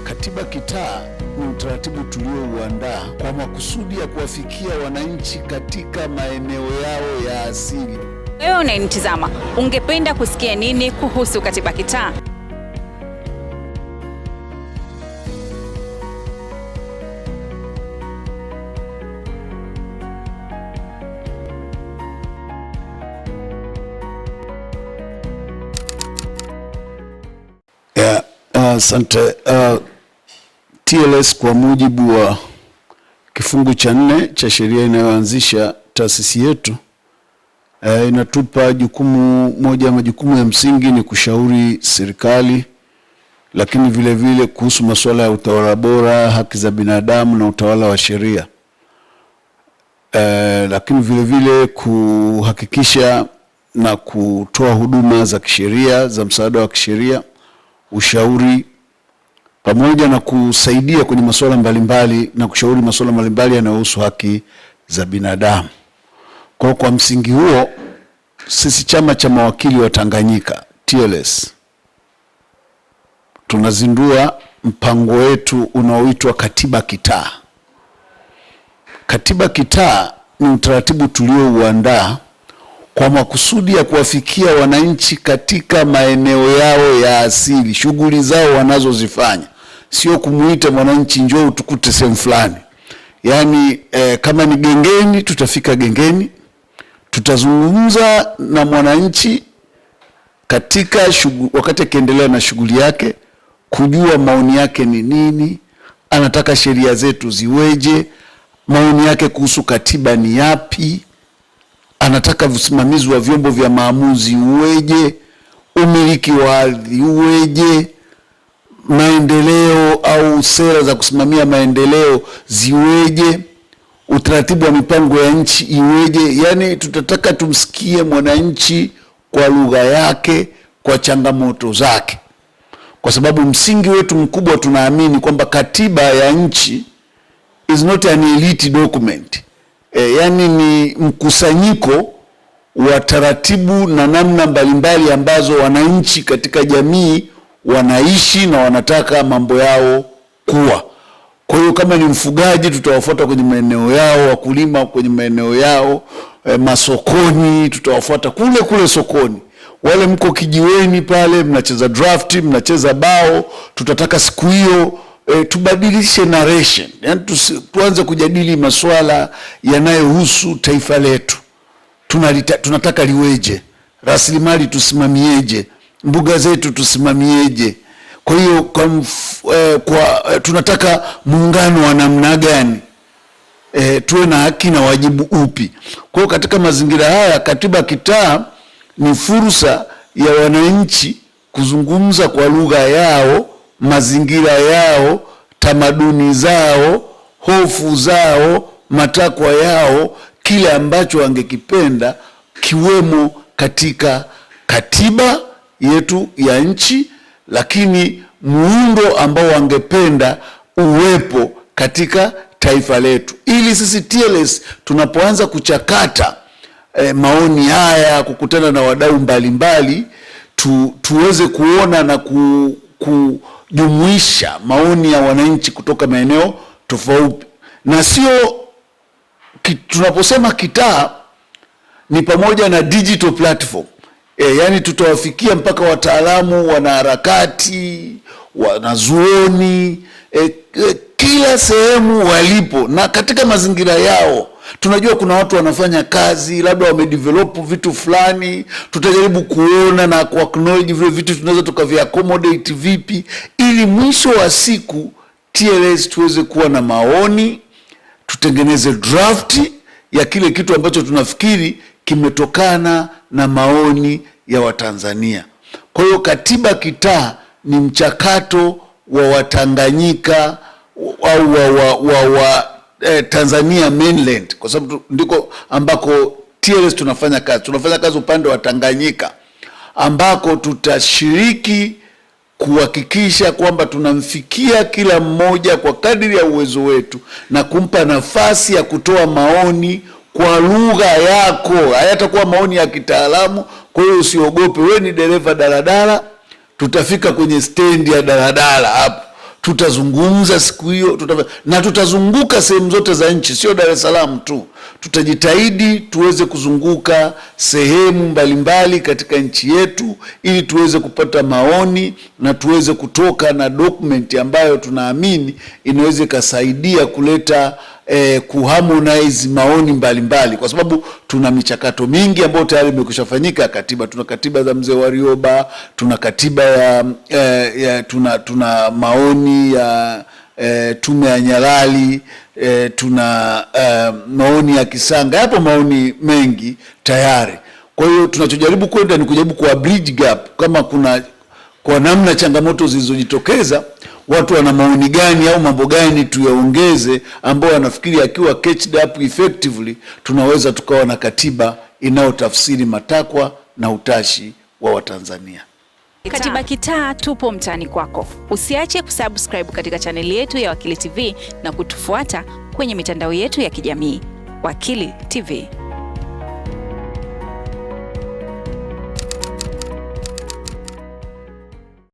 Katiba Kitaa ni utaratibu tuliouandaa kwa makusudi ya kuwafikia wananchi katika maeneo yao ya asili. Wewe unanitazama, ungependa kusikia nini kuhusu Katiba Kitaa? Asante. TLS kwa mujibu wa kifungu cha 4 cha sheria inayoanzisha taasisi yetu inatupa moja ya majukumu ya msingi ni kushauri serikali, lakini vile vile kuhusu masuala ya utawala bora, haki za binadamu na utawala wa sheria. Lakini vile vile kuhakikisha na kutoa huduma za kisheria, za msaada wa kisheria, ushauri, pamoja na kusaidia kwenye masuala mbalimbali na kushauri masuala mbalimbali yanayohusu haki za binadamu. Kwa msingi huo, sisi chama cha mawakili wa Tanganyika TLS tunazindua mpango wetu unaoitwa Katiba Kitaa. Katiba Kitaa ni utaratibu tuliouandaa kwa makusudi ya kuwafikia wananchi katika maeneo yao ya asili, shughuli zao wanazozifanya. Sio kumuita mwananchi njoo utukute sehemu fulani. Yaani kama ni gengeni, tutafika gengeni, tutazungumza na mwananchi katika wakati akiendelea na shughuli yake, kujua maoni yake ni nini, anataka sheria zetu ziweje, maoni yake kuhusu katiba ni yapi, anataka usimamizi wa vyombo vya maamuzi uweje, umiliki wa ardhi uweje, maendeleo au sera za kusimamia maendeleo ziweje, utaratibu wa mipango ya nchi iweje. Yani tutataka tumsikie mwananchi kwa lugha yake, kwa changamoto zake, kwa sababu msingi wetu mkubwa tunaamini kwamba katiba ya nchi is not an elite document. Yani ni mkusanyiko wa taratibu na namna mbalimbali ambazo wananchi katika jamii wanaishi na wanataka mambo yao kuwa. Kwa hiyo kama ni mfugaji, tutawafuata kwenye maeneo yao, wakulima kwenye maeneo yao, masokoni tutawafuata kule sokoni. Wale mko kijiweni pale mnacheza draft, mnacheza bao, tutataka siku hiyo tubadilishe narration. Yani tuanze kujadili masuala yanayohusu taifa letu. Tunataka liweje, rasilimali tusimamieje, mbuga zetu tusimamieje. Kwa hiyo tunataka muungano wa namna gani, tuwe na haki na wajibu upi. Kwa hiyo katika mazingira haya, Katiba Kitaa ni fursa ya wananchi kuzungumza kwa lugha yao, mazingira yao, tamaduni zao, hofu zao, matakwa yao, kile ambacho wangekipenda kiwemo katika katiba yetu ya nchi, lakini muundo ambao wangependa uwepo katika taifa letu, ili sisi TLS tunapoanza kuchakata maoni haya, kukutana na wadau mbalimbali, tuweze kuona na kujumuisha maoni ya wananchi kutoka maeneo tofauti. Na sio tunaposema kitaa ni pamoja na digital platform. Yani tutawafikia mpaka wataalamu, wanaharakati, wanazuoni, kila sehemu walipo na katika mazingira yao. Tunajua kuna watu wanafanya kazi, labda wamedevelop vitu fulani, tutajaribu kuona na ku-acknowledge vile vitu tunaweza tukavi-accommodate vipi, ili mwisho wa siku TLS tuweze kuwa na maoni, tutengeneze draft ya kile kitu ambacho tunafikiri kimetokana na maoni ya Watanzania. Kwa hiyo Katiba Kitaa ni mchakato wa Watanganyika au Tanzania mainland, kwa sababu ndiko ambako TLS tunafanya kazi. Tunafanya kazi upande wa Tanganyika, ambako tutashiriki kuhakikisha kwamba tunamfikia kila mmoja kwa kadiri ya uwezo wetu na kumpa nafasi ya kutoa maoni kwa lugha yako. Hayatakuwa maoni ya kitaalamu. Kwa hiyo usiogope, wewe ni dereva daladala, tutafika kwenye stendi ya daladala hapo, tutazungumza siku hiyo, na tutazunguka sehemu zote za nchi, sio Dar es Salaam tu. Tutajitahidi tuweze kuzunguka sehemu mbalimbali katika nchi yetu ili tuweze kupata maoni na tuweze kutoka na dokumenti ambayo tunaamini inaweza ikasaidia kuleta kuharmonize maoni mbalimbali, kwa sababu tuna michakato mingi ambayo tayari imekushafanyika katiba. Tuna katiba za Mzee Warioba, tuna katiba tuna maoni ya tume ya Nyalali, tuna maoni ya Kisanga. Yapo maoni mengi tayari. Kwa hiyo tunachojaribu kwenda ni kujaribu kwa bridge gap, kama kwa namna changamoto zilizojitokeza, watu wana maoni gani au mambo gani tuyaongeze ambao wanafikiri akiwa catched up effectively tunaweza tukawa na katiba inayotafsiri matakwa na utashi wa Watanzania. Katiba Kitaa, tupo mtaani kwako. Usiache kusubscribe katika chaneli yetu ya Wakili TV na kutufuata kwenye mitandao yetu ya kijamii. Wakili TV.